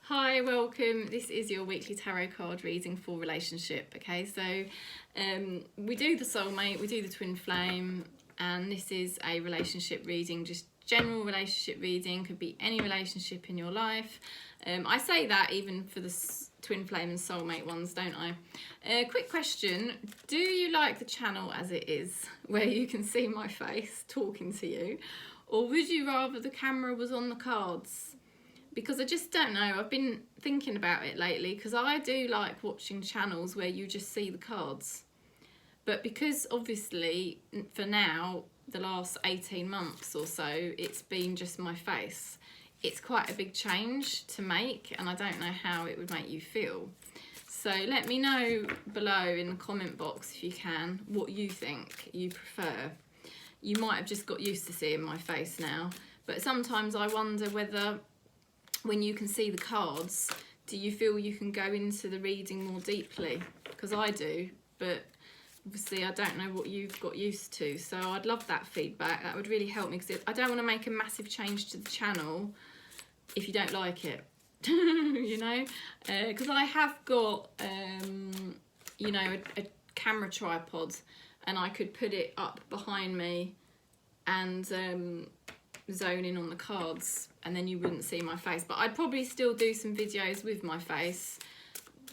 Hi, welcome. This is your weekly tarot card reading for relationship. Okay, so we do the soulmate, we do the twin flame, and this is a relationship reading, just general relationship reading. Could be any relationship in your life. I say that even for the twin flame and soulmate ones, don't I? Quick question: do you like the channel as it is, where you can see my face talking to you, or would you rather the camera was on the cards? Because I just don't know. I've been thinking about it lately, because I do like watching channels where you just see the cards. But because obviously for now, the last 18 months or so, it's been just my face. It's quite a big change to make, and I don't know how it would make you feel. So let me know below in the comment box, if you can, what you think you prefer. You might have just got used to seeing my face now, but sometimes I wonder whether, when you can see the cards, do you feel you can go into the reading more deeply? Because I do, but obviously I don't know what you've got used to. So I'd love that feedback. That would really help me, because I don't want to make a massive change to the channel if you don't like it. You know, because I have got you know, a camera tripod, and I could put it up behind me and zone in on the cards, and then you wouldn't see my face. But I'd probably still do some videos with my face,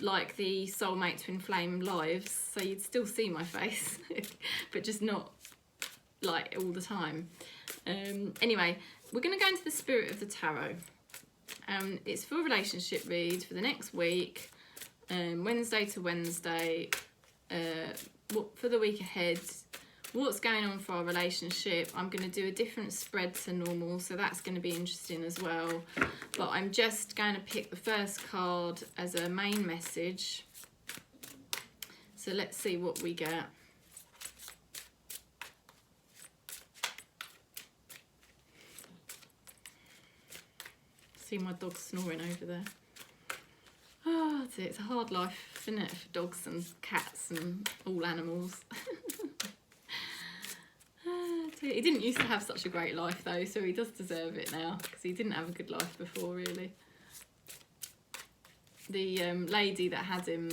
like the soulmate twin flame lives, so you'd still see my face but just not like all the time. Anyway, we're going to go into the spirit of the tarot. It's for a relationship read for the next week, Wednesday to Wednesday, for the week ahead. What's going on for our relationship. I'm going to do a different spread to normal, so that's going to be interesting as well. But I'm just going to pick the first card as a main message. So let's see what we get. See my dog snoring over there. Oh, it's a hard life, isn't it, for dogs and cats and all animals. He didn't used to have such a great life though, so he does deserve it now, because he didn't have a good life before, really. The lady that had him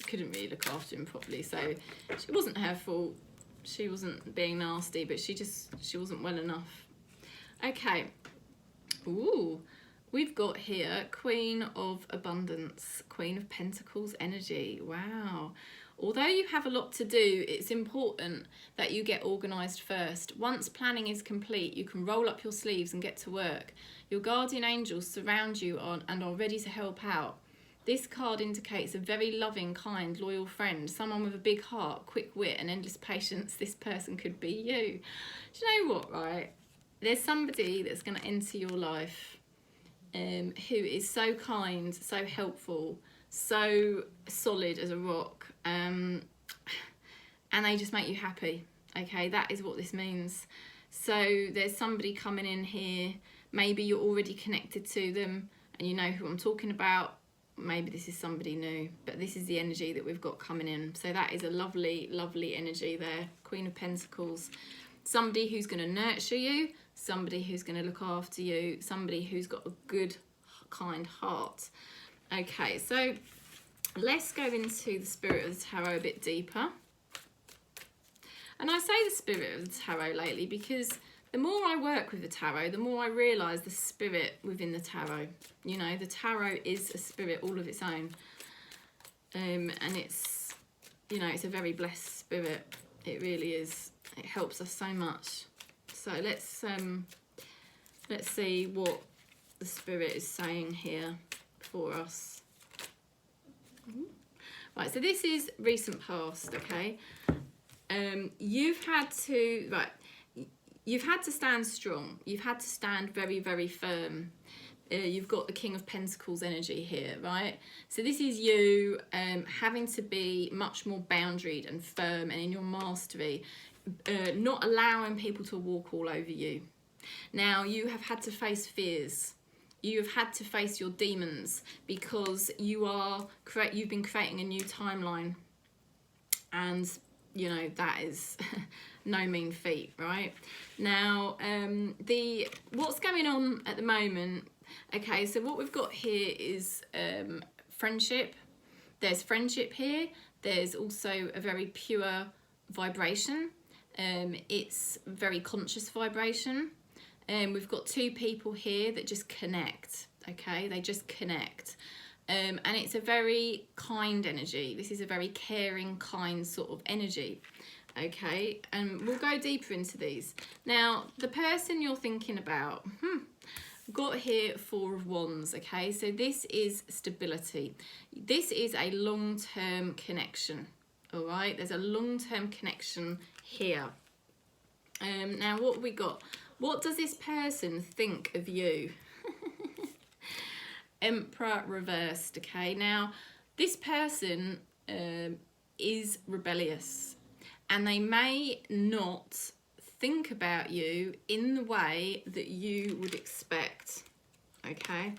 couldn't really look after him properly, so it wasn't her fault. She wasn't being nasty, but she wasn't well enough. Okay. Ooh, we've got here Queen of Abundance, Queen of Pentacles energy. Wow. Although you have a lot to do, it's important that you get organised first. Once planning is complete, you can roll up your sleeves and get to work. Your guardian angels surround you and are ready to help out. This card indicates a very loving, kind, loyal friend, someone with a big heart, quick wit and endless patience. This person could be you. Do you know what, right? There's somebody that's going to enter your life who is so kind, so helpful, so solid as a rock, and they just make you happy. Okay, that is what this means. So there's somebody coming in here. Maybe you're already connected to them and you know who I'm talking about. Maybe this is somebody new, but this is the energy that we've got coming in. So that is a lovely, lovely energy there. Queen of Pentacles. Somebody who's going to nurture you, somebody who's going to look after you, somebody who's got a good, kind heart. Okay, so let's go into the spirit of the tarot a bit deeper. And I say the spirit of the tarot lately because the more I work with the tarot, the more I realise the spirit within the tarot. You know, the tarot is a spirit all of its own. And it's, you know, it's a very blessed spirit. It really is. It helps us so much. So let's see what the spirit is saying here for us. Right, so this is recent past, okay? You've had to stand strong. You've had to stand very, very firm. You've got the King of Pentacles energy here, right? So this is you having to be much more boundaried and firm and in your mastery, not allowing people to walk all over you. Now, you have had to face fears. You have had to face your demons, because you've been creating a new timeline, and you know that is no mean feat, right? Now, what's going on at the moment Okay, so what we've got here is friendship. There's friendship here. There's also a very pure vibration. It's very conscious vibration. We've got two people here that just connect. Okay, they just connect. And it's a very kind energy. This is a very caring, kind sort of energy. Okay, and we'll go deeper into these. Now, the person you're thinking about, got here 4 of Wands. Okay, so this is stability. This is a long-term connection. All right, there's a long-term connection here. Now, what have we got? What does this person think of you? Emperor reversed. Okay, now this person is rebellious, and they may not think about you in the way that you would expect. Okay,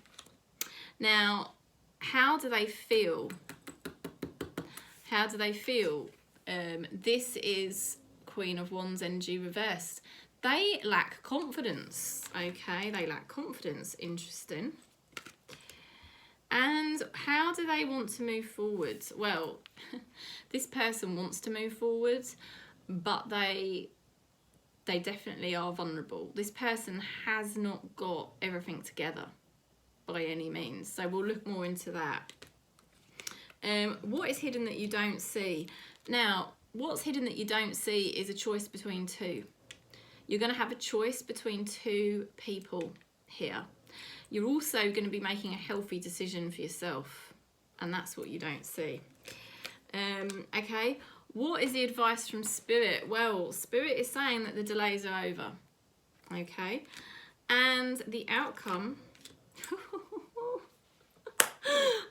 now how do they feel? How do they feel? This is Queen of Wands energy reversed. They lack confidence. Okay, they lack confidence. Interesting. And how do they want to move forward? Well, this person wants to move forward, but they definitely are vulnerable. This person has not got everything together by any means. So we'll look more into that. What is hidden that you don't see? Now, what's hidden that you don't see is a choice between two. You're going to have a choice between 2 people here. You're also going to be making a healthy decision for yourself, and that's what you don't see. Okay, what is the advice from Spirit? Well, Spirit is saying that the delays are over. Okay, and the outcome...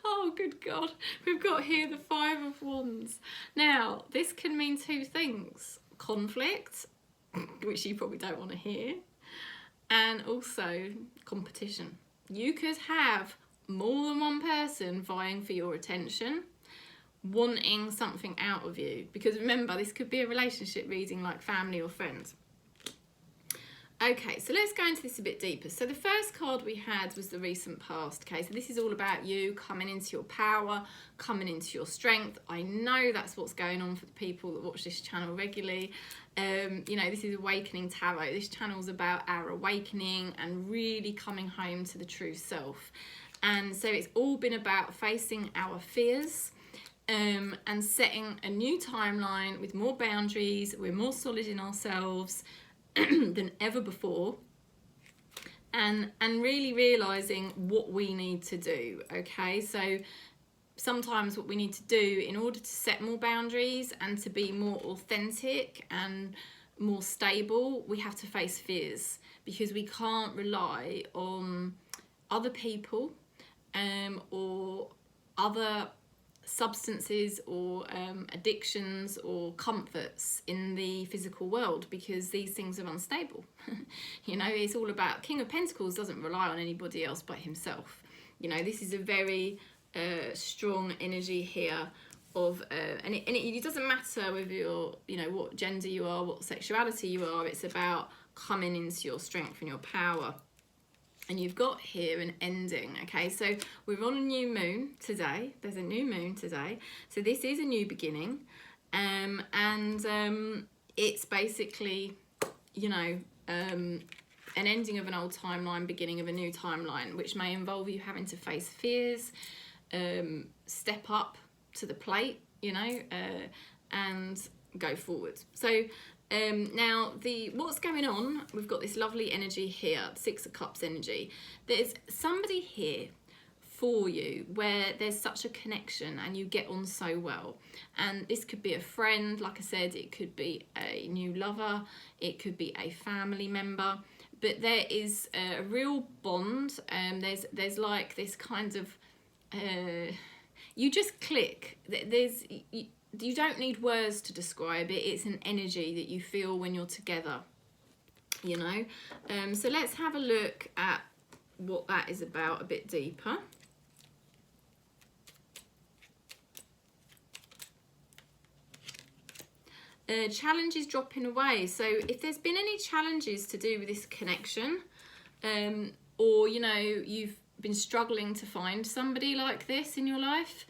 Oh, good God. We've got here the 5 of Wands. Now, this can mean 2 things. Conflict, which you probably don't want to hear, and also competition. You could have more than one person vying for your attention, wanting something out of you. Because remember, this could be a relationship reading like family or friends. Okay, so let's go into this a bit deeper. So the first card we had was the recent past. Okay, so this is all about you coming into your power, coming into your strength. I know that's what's going on for the people that watch this channel regularly. You know, this is Awakening Tarot. This channel is about our awakening and really coming home to the true self. And so it's all been about facing our fears, and setting a new timeline with more boundaries. We're more solid in ourselves than ever before, and really realizing what we need to do. Okay, so sometimes what we need to do in order to set more boundaries and to be more authentic and more stable, we have to face fears, because we can't rely on other people or other substances or addictions or comforts in the physical world, because these things are unstable. You know, it's all about King of Pentacles doesn't rely on anybody else but himself. You know, this is a very strong energy here of and it doesn't matter whether you're, you know, what gender you are, what sexuality you are. It's about coming into your strength and your power. And you've got here an ending. Okay, so we're on a new moon today. There's a new moon today, so this is a new beginning, and it's basically, you know, an ending of an old timeline, beginning of a new timeline, which may involve you having to face fears, step up to the plate, you know, and go forward. So now what's going on, we've got this lovely energy here, 6 of Cups energy. There's somebody here for you where there's such a connection and you get on so well, and this could be a friend, like I said, it could be a new lover, it could be a family member, but there is a real bond, and there's like this kind of you just click. You don't need words to describe it. It's an energy that you feel when you're together, you know. So let's have a look at what that is about a bit deeper. Challenges dropping away. So if there's been any challenges to do with this connection, or, you know, you've been struggling to find somebody like this in your life,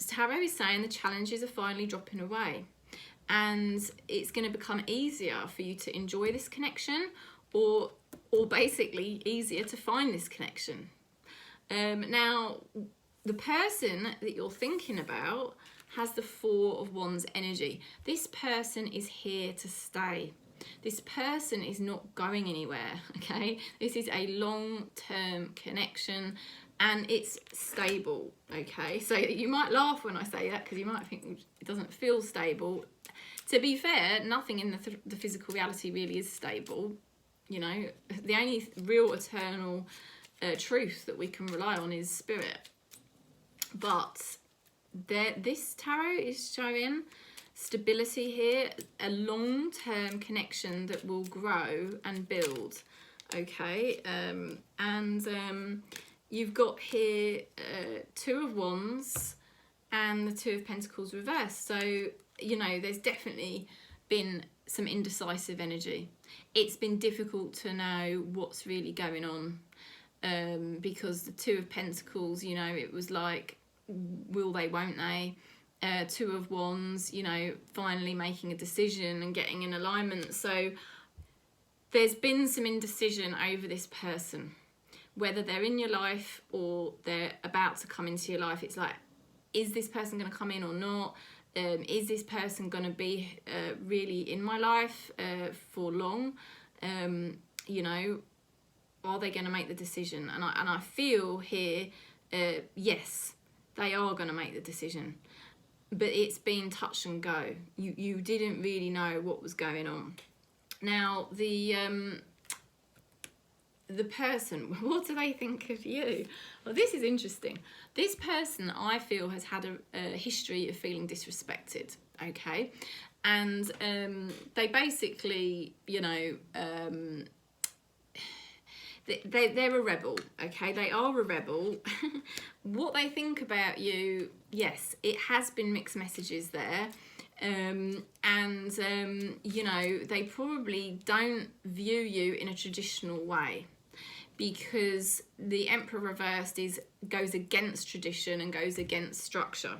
Tarot is saying the challenges are finally dropping away, and it's going to become easier for you to enjoy this connection, or basically easier to find this connection. Now, the person that you're thinking about has the Four of Wands energy. This person is here to stay. This person is not going anywhere, okay? This is a long-term connection, and it's stable, okay? So you might laugh when I say that, because you might think it doesn't feel stable. To be fair, nothing in the physical reality really is stable. You know, the only real eternal truth that we can rely on is spirit. But this tarot is showing stability here, a long-term connection that will grow and build, okay? You've got here Two of Wands and the Two of Pentacles reversed. So, you know, there's definitely been some indecisive energy. It's been difficult to know what's really going on, because the Two of Pentacles, you know, it was like, will they, won't they? Two of Wands, you know, finally making a decision and getting in alignment. So there's been some indecision over this person, whether they're in your life or they're about to come into your life. It's like, is this person going to come in or not? Is this person going to be really in my life for long? You know, are they going to make the decision? And I feel here, yes, they are going to make the decision. But it's been touch and go. You didn't really know what was going on. Now, the person, what do they think of you? Well, this is interesting. This person, I feel, has had a history of feeling disrespected, okay? And they basically, you know, they're a rebel, okay? They are a rebel. What they think about you, yes, it has been mixed messages there. You know, they probably don't view you in a traditional way, because the Emperor reversed goes against tradition and goes against structure.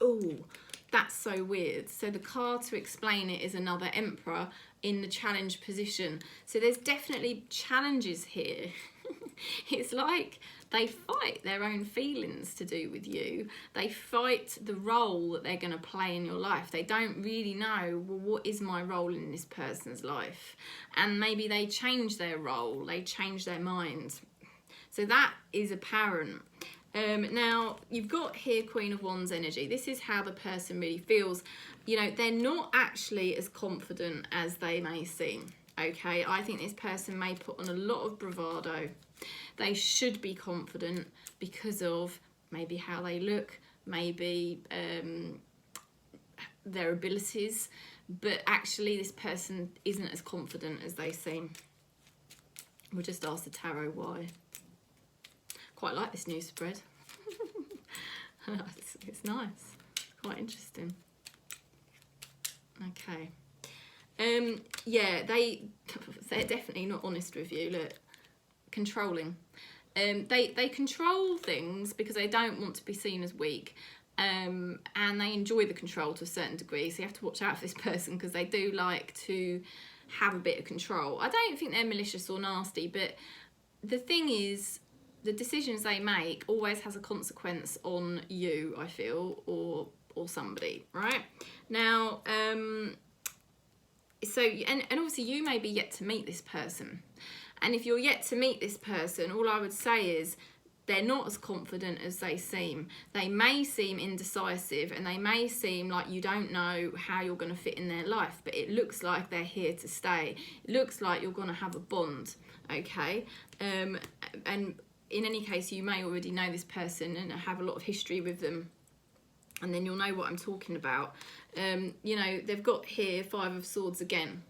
Oh, that's so weird. So the card to explain it is another Emperor in the challenge position. So there's definitely challenges here. It's like they fight their own feelings to do with you. They fight the role that they're going to play in your life. They don't really know, well, what is my role in this person's life? And maybe they change their role, they change their mind. So that is apparent. Now, you've got here Queen of Wands energy. This is how the person really feels. You know, they're not actually as confident as they may seem, okay? I think this person may put on a lot of bravado. They should be confident because of maybe how they look, maybe their abilities, but actually this person isn't as confident as they seem. We'll just ask the tarot why. Quite like this new spread. It's nice, quite interesting. Okay. Yeah, they're definitely not honest with you. Look, controlling. They control things because they don't want to be seen as weak, and they enjoy the control to a certain degree. So you have to watch out for this person, because they do like to have a bit of control. I don't think they're malicious or nasty, but the thing is, the decisions they make always has a consequence on you, I feel, or somebody, right? Now, so, and obviously you may be yet to meet this person. And if you're yet to meet this person, all I would say is they're not as confident as they seem. They may seem indecisive, and they may seem like you don't know how you're going to fit in their life, but it looks like they're here to stay. It looks like you're going to have a bond, okay? And in any case, you may already know this person and have a lot of history with them, and then you'll know what I'm talking about. You know, they've got here Five of Swords again,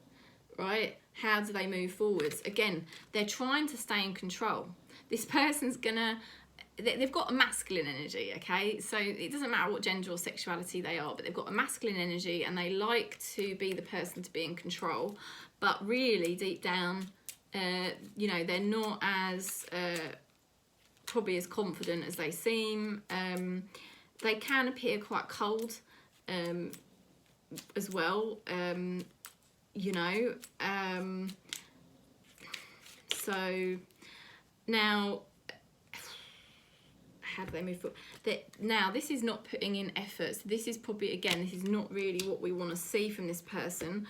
right? How do they move forwards? Again, they're trying to stay in control. This person's they've got a masculine energy, okay? So it doesn't matter what gender or sexuality they are, but they've got a masculine energy, and they like to be the person to be in control. But really, deep down, You know, they're not as probably as confident as they seem. They can appear quite cold as well, you know. So now, how do they move forward? Now, this is not putting in effort. So this is probably, again, this is not really what we want to see from this person.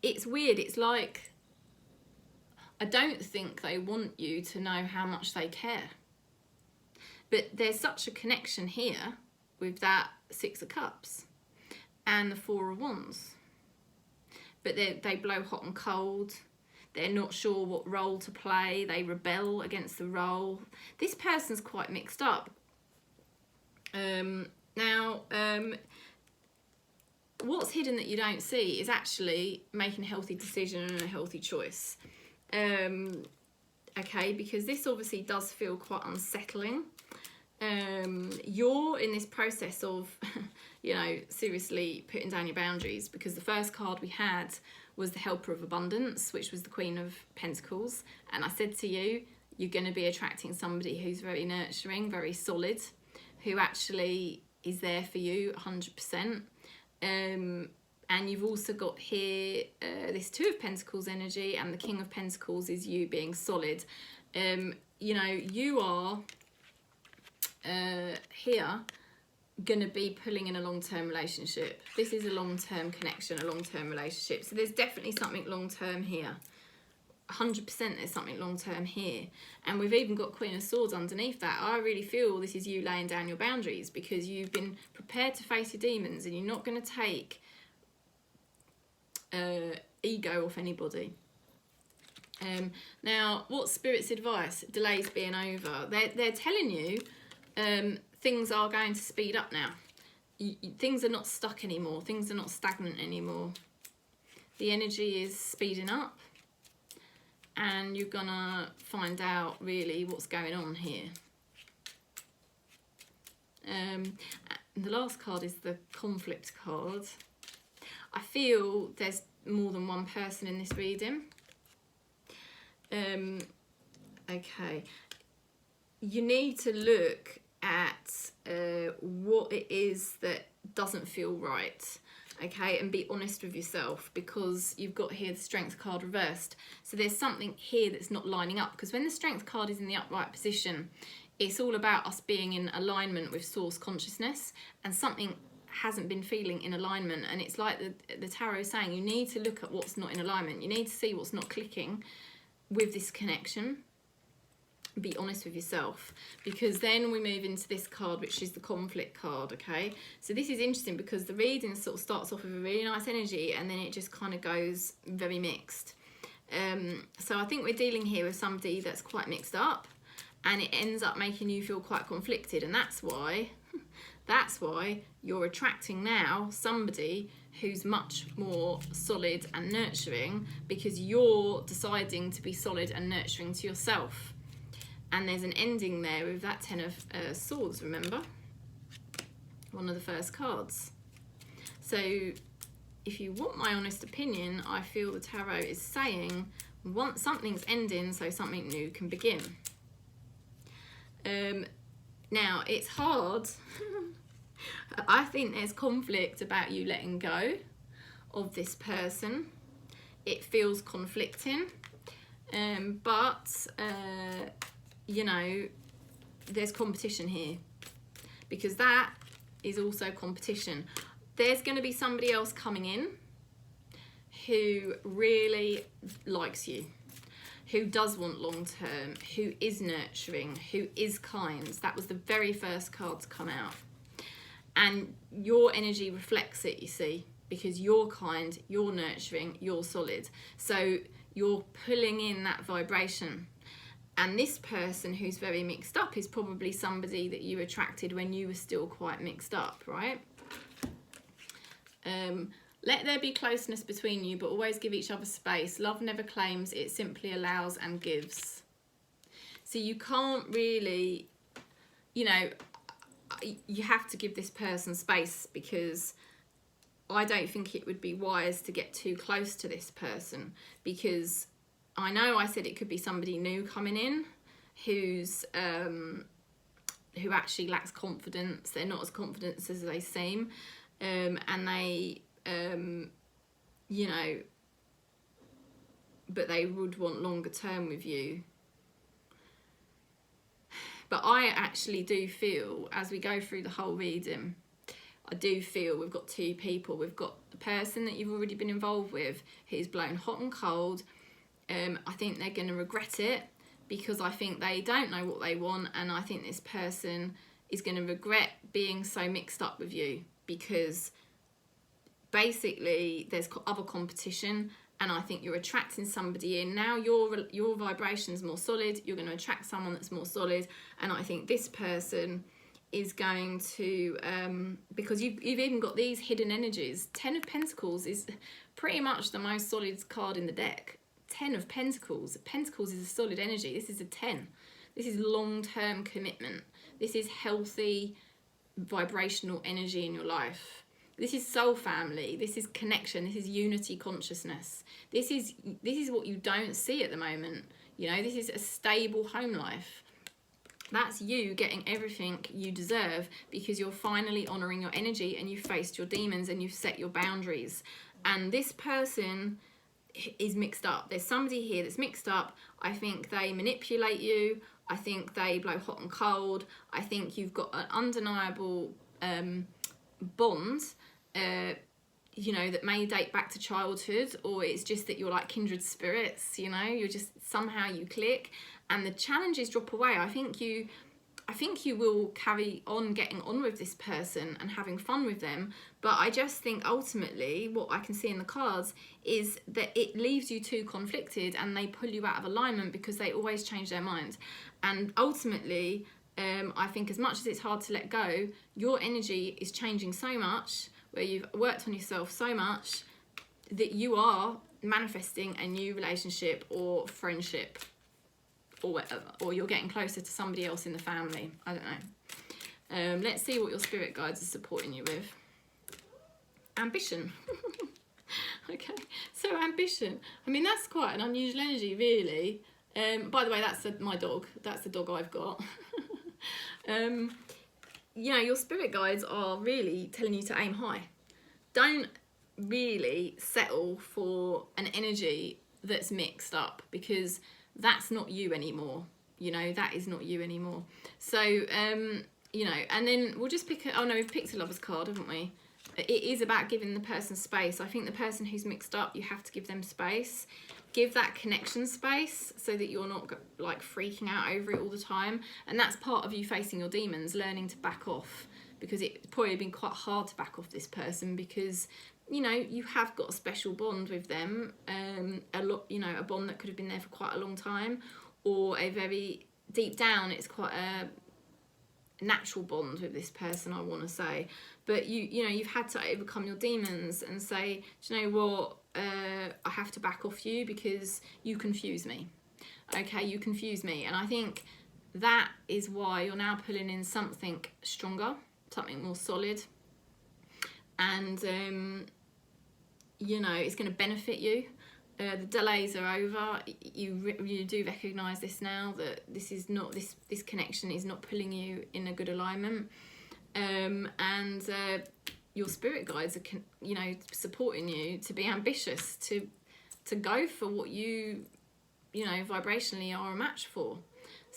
It's weird. It's like, I don't think they want you to know how much they care. But there's such a connection here with that Six of Cups and the Four of Wands. But they blow hot and cold. They're not sure what role to play. They rebel against the role. This person's quite mixed up. Now, what's hidden that you don't see is actually making a healthy decision and a healthy choice. Okay, because this obviously does feel quite unsettling. You're in this process of, you know, seriously putting down your boundaries, because the first card we had was the Helper of Abundance, which was the Queen of Pentacles. And I said to you, you're going to be attracting somebody who's very nurturing, very solid, who actually is there for you 100%. And you've also got here this Two of Pentacles energy, and the King of Pentacles is you being solid. You know, you are here going to be pulling in a long-term relationship. This is a long-term connection, a long-term relationship. So there's definitely something long-term here. 100% there's something long-term here. And we've even got Queen of Swords underneath that. I really feel this is you laying down your boundaries, because you've been prepared to face your demons, and you're not going to take ego off anybody. Now, what's Spirit's advice? Delays being over. They're telling you things are going to speed up now. Things are not stuck anymore. Things are not stagnant anymore. The energy is speeding up, and you're gonna find out really what's going on here. The last card is the Conflict card. I feel there's more than one person in this reading. Okay. You need to look at what it is that doesn't feel right, okay, and be honest with yourself, because you've got here the Strength card reversed. So there's something here that's not lining up, because when the Strength card is in the upright position, it's all about us being in alignment with source consciousness, and something hasn't been feeling in alignment. And it's like the tarot is saying, you need to look at what's not in alignment. You need to see what's not clicking with this connection. Be honest with yourself, because then we move into this card, which is the Conflict card. Okay, so this is interesting, because the reading sort of starts off with a really nice energy, and then it just kind of goes very mixed. So I think we're dealing here with somebody that's quite mixed up, and it ends up making you feel quite conflicted, and that's why you're attracting now somebody who's much more solid and nurturing, because you're deciding to be solid and nurturing to yourself. And there's an ending there with that Ten of Swords, remember? One of the first cards. So if you want my honest opinion, I feel the tarot is saying once something's ending, so something new can begin. Now, it's hard. I think there's conflict about you letting go of this person. It feels conflicting. But you know, there's competition here, because that is also competition. There's going to be somebody else coming in who really likes you, who does want long term, who is nurturing, who is kind. That was the very first card to come out. And your energy reflects it, you see, because you're kind, you're nurturing, you're solid. So you're pulling in that vibration. And this person who's very mixed up is probably somebody that you attracted when you were still quite mixed up, right? Let there be closeness between you, but always give each other space. Love never claims, it simply allows and gives. So you can't really, you know, you have to give this person space, because I don't think it would be wise to get too close to this person, because I know I said it could be somebody new coming in who's who actually lacks confidence. They're not as confident as they seem, and they you know, but they would want longer term with you. But I actually do feel, as we go through the whole reading, I do feel we've got two people. We've got the person that you've already been involved with who's blown hot and cold. I think they're going to regret it, because I think they don't know what they want, and I think this person is going to regret being so mixed up with you, because basically there's other competition, and I think you're attracting somebody in. Now your vibration's more solid, you're going to attract someone that's more solid, and I think this person is going to, because you've even got these hidden energies. 10 of Pentacles is pretty much the most solid card in the deck. 10 of Pentacles. Pentacles is a solid energy. This is a 10. This is long-term commitment. This is healthy vibrational energy in your life. This is soul family. This is connection. This is unity consciousness. This is what you don't see at the moment. You know, this is a stable home life. That's you getting everything you deserve, because you're finally honouring your energy, and you've faced your demons, and you've set your boundaries. And this person is mixed up. There's somebody here that's mixed up. I think they manipulate you. I think they blow hot and cold. I think you've got an undeniable bond, you know, that may date back to childhood, or it's just that you're like kindred spirits, you know, you're just, somehow you click, and the challenges drop away. I think you will carry on getting on with this person and having fun with them, but I just think ultimately what I can see in the cards is that it leaves you too conflicted, and they pull you out of alignment because they always change their mind. And ultimately, I think as much as it's hard to let go, your energy is changing so much, where you've worked on yourself so much, that you are manifesting a new relationship or friendship or whatever, or you're getting closer to somebody else in the family. I don't know. Let's see what your spirit guides are supporting you with. Ambition. Okay, so ambition. I mean, that's quite an unusual energy, really. By the way, that's my dog. That's the dog I've got. You know, your spirit guides are really telling you to aim high. Don't really settle for an energy that's mixed up, because that's not you anymore. You know, that is not you anymore. So, you know, and then we'll just pick oh no, we've picked a lover's card, haven't we? It is about giving the person space. I think the person who's mixed up, you have to give them space. Give that connection space, so that you're not like freaking out over it all the time. And that's part of you facing your demons, learning to back off, because it's probably been quite hard to back off this person, because, you know, you have got a special bond with them, a lot, you know, a bond that could have been there for quite a long time, or a very deep down, it's quite a natural bond with this person, I want to say. But you know, you've had to overcome your demons and say, do you know what, I have to back off you because you confuse me. Okay, you confuse me. And I think that is why you're now pulling in something stronger, something more solid, and you know, it's going to benefit you. The delays are over. You do recognise this now, that this is not, this connection is not pulling you in a good alignment, and your spirit guides are, you know, supporting you to be ambitious, to go for what you know, vibrationally are a match for.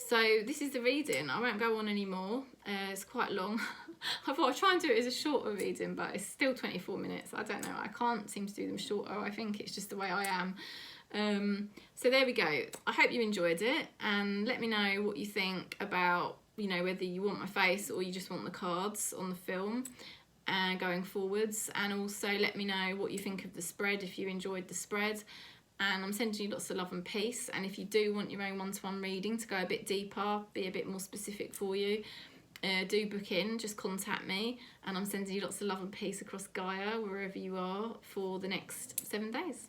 So this is the reading. I won't go on anymore. It's quite long. I thought I'd try and do it as a shorter reading, but it's still 24 minutes. I don't know. I can't seem to do them shorter. I think it's just the way I am. So there we go. I hope you enjoyed it, and let me know what you think about, you know, whether you want my face or you just want the cards on the film going forwards. And also let me know what you think of the spread, if you enjoyed the spread. And I'm sending you lots of love and peace. And if you do want your own one-to-one reading to go a bit deeper, be a bit more specific for you, do book in, just contact me. And I'm sending you lots of love and peace across Gaia, wherever you are, for the next 7 days.